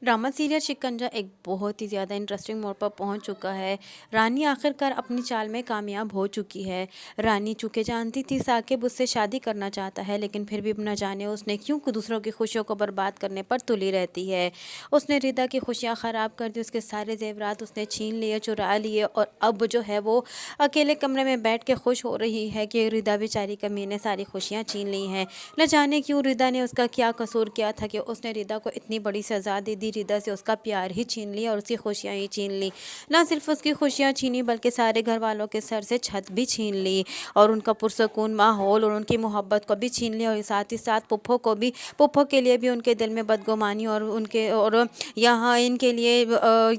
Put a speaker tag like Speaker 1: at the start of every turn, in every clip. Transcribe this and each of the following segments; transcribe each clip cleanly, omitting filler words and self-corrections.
Speaker 1: Drama serial शिकंजा एक बहुत ही ज़्यादा इंटरेस्टिंग मोड़ पर पहुंच चुका है। रानी आखिरकार अपनी चाल में कामयाब हो चुकी है। रानी चूँकि जानती थी साकिब उससे शादी करना चाहता है, लेकिन फिर भी न जाने उसने क्यों दूसरों की खुशियों को बर्बाद करने पर तुली रहती है। उसने रिदा की खुशियाँ ख़राब कर दी, उसके सारे ज़ेवरात उसने छीन लिए, चुरा लिए, और अब जो है वो अकेले कमरे में बैठ के खुश हो रही है कि रिदा बेचारी कमीने ने सारी खुशियाँ छीन ली हैं। न जाने क्यों रिदा ने उसका क्या कसूर किया था कि उसने रिदा को इतनी बड़ी सज़ा दे दी। रिदा से उसका प्यार ही छीन लिया और उसकी खुशियाँ ही छीन ली। ना सिर्फ उसकी खुशियाँ छीनी बल्कि सारे घर वालों के सर से छत भी छीन ली, और उनका पुरसकून माहौल और उनकी मोहब्बत को भी छीन लिया, और साथ ही साथ पुप्पो को भी, पुप्पो के लिए भी उनके दिल में बदगुमानी, और उनके और यहाँ इनके लिए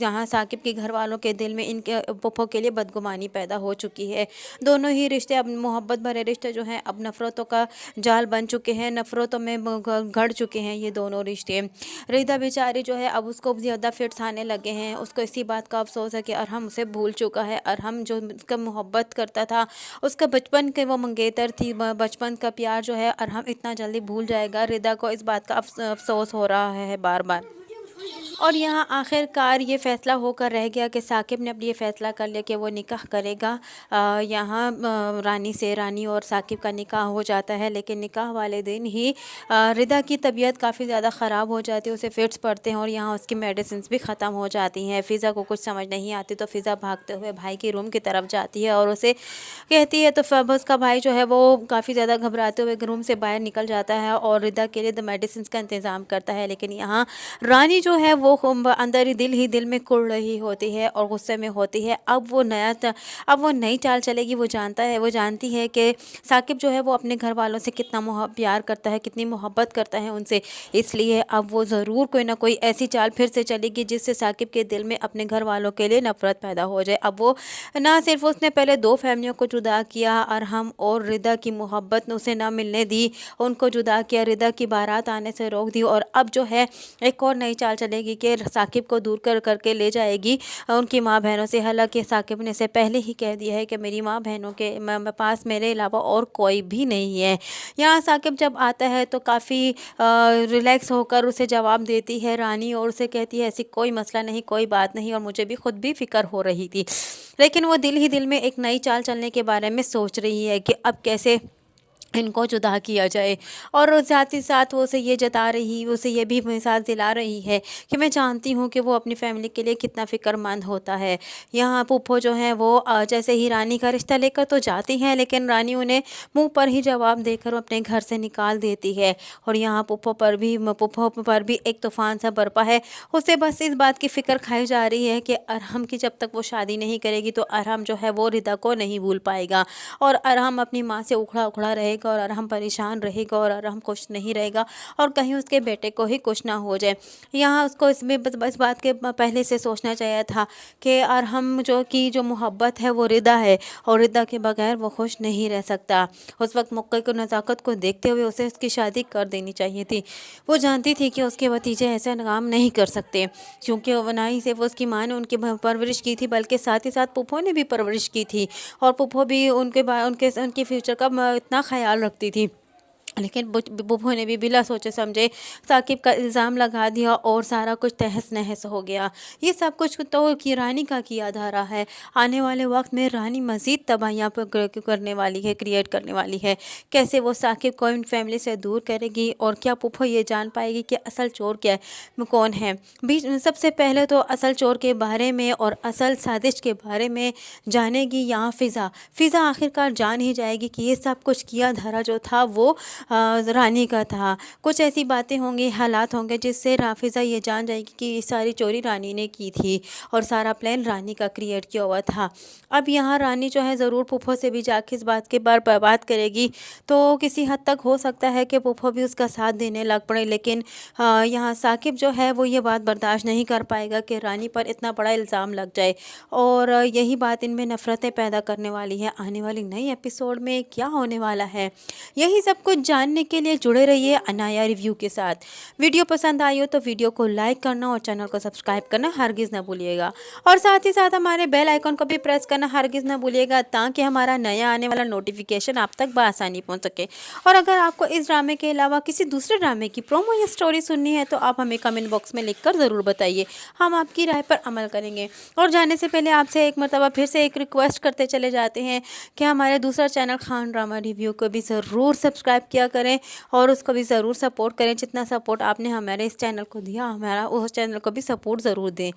Speaker 1: यहाँ साकिब के घर वालों के दिल में इनके पुप्पो के लिए बदगुमानी पैदा हो चुकी है। दोनों ही रिश्ते अब मोहब्बत भरे रिश्ते जो हैं अब नफ़रतों का जाल बन चुके हैं, नफ़रतों में गढ़ चुके हैं ये दोनों रिश्ते। रिदा बेचारी जो है अब उसको ज़्यादा फिट्स आने लगे हैं। उसको इसी बात का अफसोस है कि अरहम उसे भूल चुका है। अरहम जो उसका मोहब्बत करता था, उसका बचपन के वो मंगेतर थी, बचपन का प्यार जो है अरहम इतना जल्दी भूल जाएगा। रिदा को इस बात का अफसोस हो रहा है बार बार। और यहाँ आखिरकार ये फ़ैसला होकर रह गया कि साकिब ने अब ये फ़ैसला कर लिया कि वो निकाह करेगा। यहाँ रानी से, रानी और साकिब का निकाह हो जाता है, लेकिन निकाह वाले दिन ही रिदा की तबीयत काफ़ी ज़्यादा ख़राब हो जाती है, उसे फिट्स पड़ते हैं और यहाँ उसकी मेडिसिन्स भी ख़त्म हो जाती हैं। फ़िज़ा को कुछ समझ नहीं आती, तो फ़िज़ा भागते हुए भाई के रूम की तरफ जाती है और उसे कहती है, तो अब उसका भाई जो है वो काफ़ी ज़्यादा घबराते हुए रूम से बाहर निकल जाता है और रिदा के लिए मेडिसिन्स का इंतज़ाम करता है। लेकिन यहाँ रानी जो है वो अंदर ही दिल में कुढ़ रही होती है और गुस्से में होती है। अब वो नई चाल चलेगी। वो जानती है कि साकिब जो है वो अपने घर वालों से कितना प्यार करता है, कितनी मोहब्बत करता है उनसे। इसलिए अब वो ज़रूर कोई ना कोई ऐसी चाल फिर से चलेगी जिससे साकिब के दिल में अपने घर वालों के लिए नफ़रत पैदा हो जाए। अब वो ना सिर्फ उसने पहले दो फैमिलियों को जुदा किया, अरहम और रिदा की मोहब्बत ने उसे ना मिलने दी, उनको जुदा किया, रिदा की बारात आने से रोक दी, और अब जो है एक और नई चाल चलेगी कि साकिब को दूर करके ले जाएगी उनकी माँ बहनों से। हालांकि साकिब ने इसे पहले ही कह दिया है कि मेरी माँ बहनों के पास मेरे अलावा और कोई भी नहीं है। यहाँ साकिब जब आता है तो काफ़ी रिलैक्स होकर उसे जवाब देती है रानी, और उसे कहती है ऐसी कोई मसला नहीं, कोई बात नहीं, और मुझे भी खुद भी फ़िक्र हो रही थी। लेकिन वो दिल ही दिल में एक नई चाल चलने के बारे में सोच रही है कि अब कैसे इनको जुदा किया जाए, और साथ ही साथ वो उसे ये भी एहसास दिला रही है कि मैं जानती हूँ कि वो अपनी फैमिली के लिए कितना फ़िक्रमंद होता है। यहाँ पुप्पो जो है वो जैसे ही रानी का रिश्ता लेकर तो जाती हैं, लेकिन रानी उन्हें मुंह पर ही जवाब देकर अपने घर से निकाल देती है। और यहाँ पुप्पो पर भी एक तूफ़ान सा बरपा है। उसे बस इस बात की फ़िक्र खाई जा रही है कि अरहम की जब तक वो शादी नहीं करेगी तो अरहम जो है वो रिदा को नहीं भूल पाएगा, और अरहम अपनी माँ से उखड़ा उखड़ा रहेगा, और अरहम परेशान रहेगा, और अरहम खुश नहीं रहेगा, और कहीं उसके बेटे को ही कुछ ना हो जाए। यहाँ उसको इसमें बस बात के पहले से सोचना चाहिए था कि अरहम जो मोहब्बत है वो रिदा है, और रिदा के बगैर वो खुश नहीं रह सकता। उस वक्त मौके को, नज़ाकत को देखते हुए उसे उसकी शादी कर देनी चाहिए थी। वो जानती थी कि उसके भतीजे ऐसे काम नहीं कर सकते, क्योंकि वो ना ही सिर्फ उसकी माँ ने उनकी परवरिश की थी बल्कि साथ ही साथ पुप्पो ने भी परवरिश की थी, और पुप्पो भी उनके फ्यूचर का इतना ख्याल रखती थी। लेकिन बुप्पो ने भी बिला सोचे समझे साकिब का इल्ज़ाम लगा दिया और सारा कुछ तहस नहस हो गया। ये सब कुछ तो की रानी का किया धारा है। आने वाले वक्त में रानी मज़ीद तबाहियाँ करने वाली है, क्रिएट करने वाली है। कैसे वो साकिब को इन फैमिली से दूर करेगी, और क्या पुप्पो ये जान पाएगी कि असल चोर कौन है। बीच में सबसे पहले तो असल चोर के बारे में और असल साजिश के बारे में जानेगी यहाँ फ़िज़ा आखिरकार जान ही जाएगी कि ये सब कुछ किया धारा जो था वो रानी का था। कुछ ऐसी बातें होंगी, हालात होंगे जिससे राफिज़ा ये जान जाएगी कि ये सारी चोरी रानी ने की थी और सारा प्लान रानी का क्रिएट किया हुआ था। अब यहाँ रानी जो है ज़रूर पुप्पो से भी जाके इस बात के बात करेगी, तो किसी हद तक हो सकता है कि पुप्पो भी उसका साथ देने लग पड़े। लेकिन यहाँ साकिब जो है वो ये बात बर्दाश्त नहीं कर पाएगा कि रानी पर इतना बड़ा इल्ज़ाम लग जाए, और यही बात इनमें नफ़रतें पैदा करने वाली है। आने वाली नई एपिसोड में क्या होने वाला है, यही सब कुछ जानने के लिए जुड़े रहिए अनाया रिव्यू के साथ। वीडियो पसंद आई हो तो वीडियो को लाइक करना और चैनल को सब्सक्राइब करना हरगिज़ ना भूलिएगा, और साथ ही साथ हमारे बेल आइकन को भी प्रेस करना हरगिज़ ना भूलिएगा, ताकि हमारा नया आने वाला नोटिफिकेशन आप तक बआसानी पहुंच सके। और अगर आपको इस ड्रामे के अलावा किसी दूसरे ड्रामे की प्रोमो या स्टोरी सुननी है तो आप हमें कमेंट बॉक्स में लिखकर ज़रूर बताइए, हम आपकी राय पर अमल करेंगे। और जाने से पहले आपसे एक मरतबा फिर से एक रिक्वेस्ट करते चले जाते हैं कि हमारे दूसरा चैनल खान ड्रामा रिव्यू को भी ज़रूर सब्सक्राइब किया करें और उसको भी ज़रूर सपोर्ट करें। जितना सपोर्ट आपने हमारे इस चैनल को दिया, हमारा उस चैनल को भी सपोर्ट ज़रूर दें।